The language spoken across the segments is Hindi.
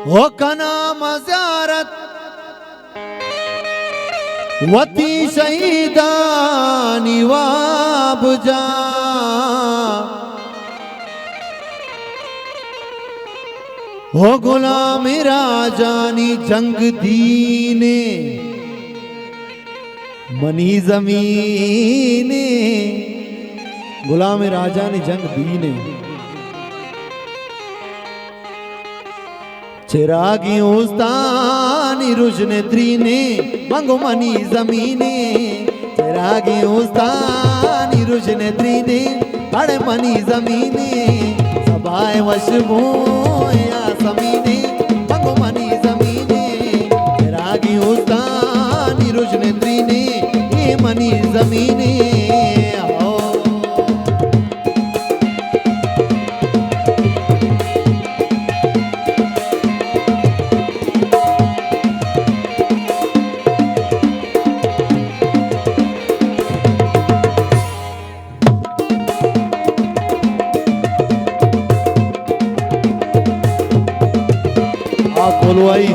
हो कना मज़ारत वती शहीदानी वाबजा हो गुलाम राजानी जंग दीने मनी जमीने गुलाम राजानी जंग दीने चिरागी उस्तानी रुजने त्रीने मंगो मनी जमीने चिरागी उस्तानी रुजने त्रीने बड़े मनी जमीने सबाए वशबो या समीने मंगो मनी जमीने चिरागी उस्तानी रुजने त्रीने ये मनी जमीने बोलो आई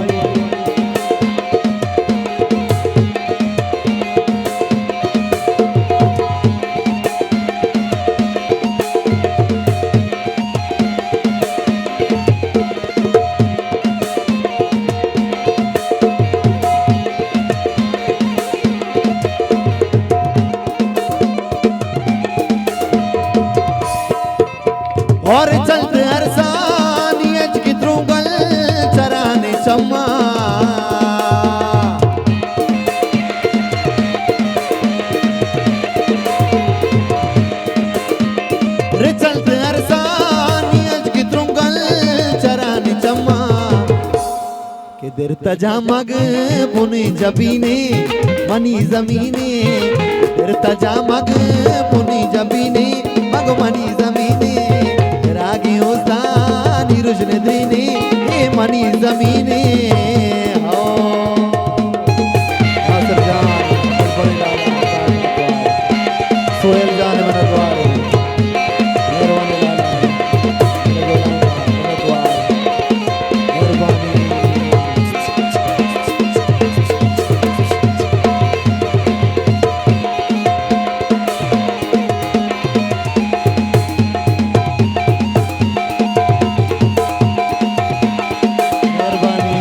और चलते अरसानी अज की त्रुगल चराने चम्मा रे चलते अरसानी अज की त्रुगल चराने चम्मा के देर तजा मग पुने जबीने मनी जमीने देर तजा मग पुने जबीने मग मनी जमीने रागी उस्तानी रुजने दीने ये मनी जमीने हो नासिर जान सोहेल जान मन द्वार मेहरबानी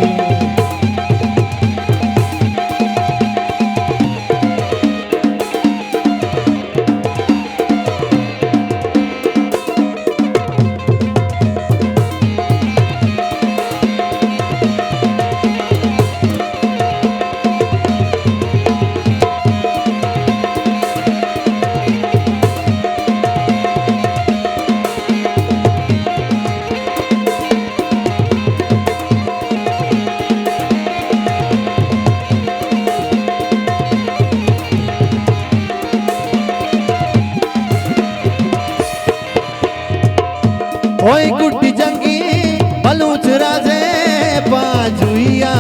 ओए गुड्डी जंगी बलूच राजे बाजुइया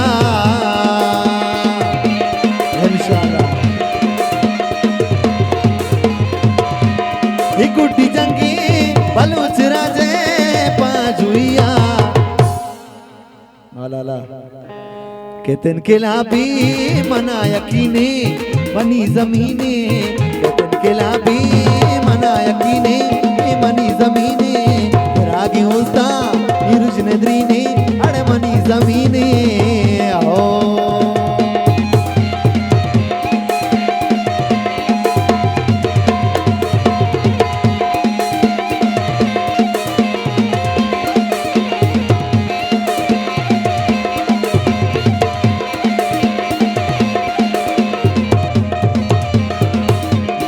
इंशाल्लाह ये गुड्डी जंगी बलूच राजे बाजुइया आला केतन के लाबी मना यकीने मनी जमीने केतन के लाबी मना यकीने मनी जमीने रागी उस्ता रुजने द्रीने अड़े मनी जमीने ओ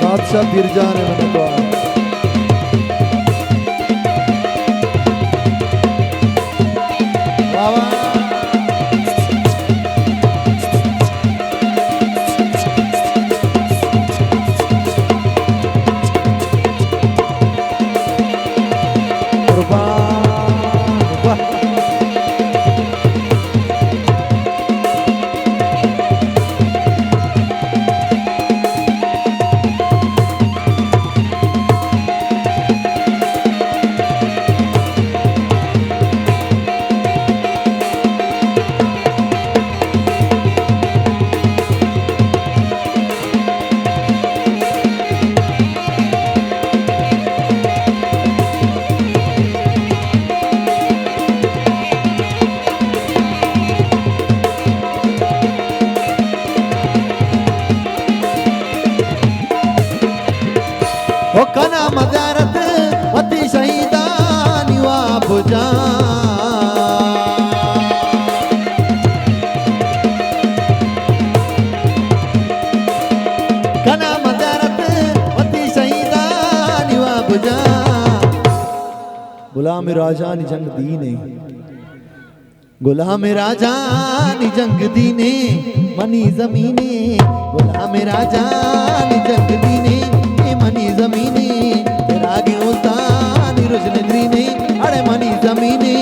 बादशाह फिर जाने में तो गुलाम राजा नी जंग दीने गुलाम राजा नी जंग दीने मनी जमीने गुलाम राजा नी जंग दीने मनी जमीने तेरा गे उस्तान रुजन दीने अरे मनी जमीने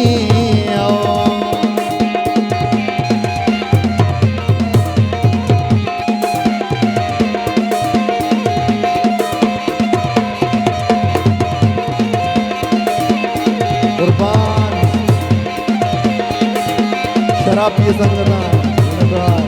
शराब पिए संगता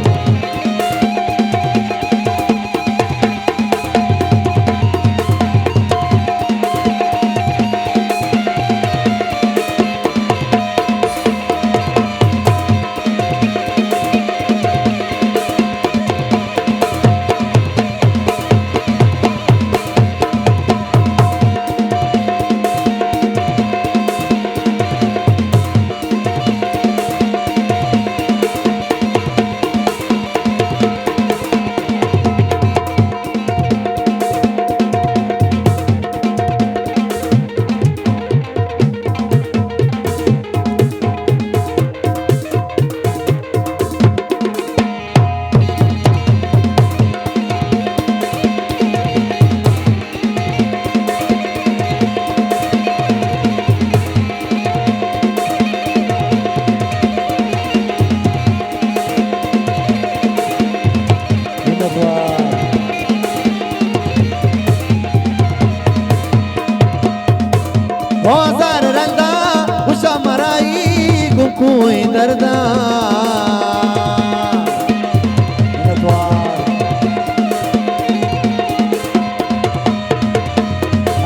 औजार रंदा उषा मराई गुकुई दर्दा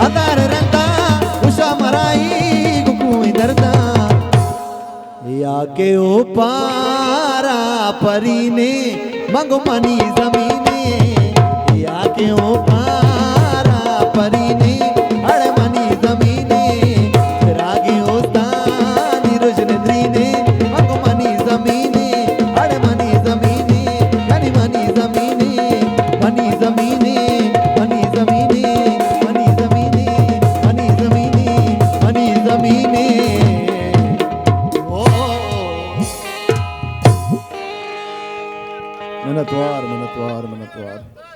अदार रंदा उषा मराई गुकुई दर्दा या के ओ पारा परीने मंगो मनी जमीने या के ओ पारा परीने अरे मनी जमीने मनतवार मनतवार मनतवार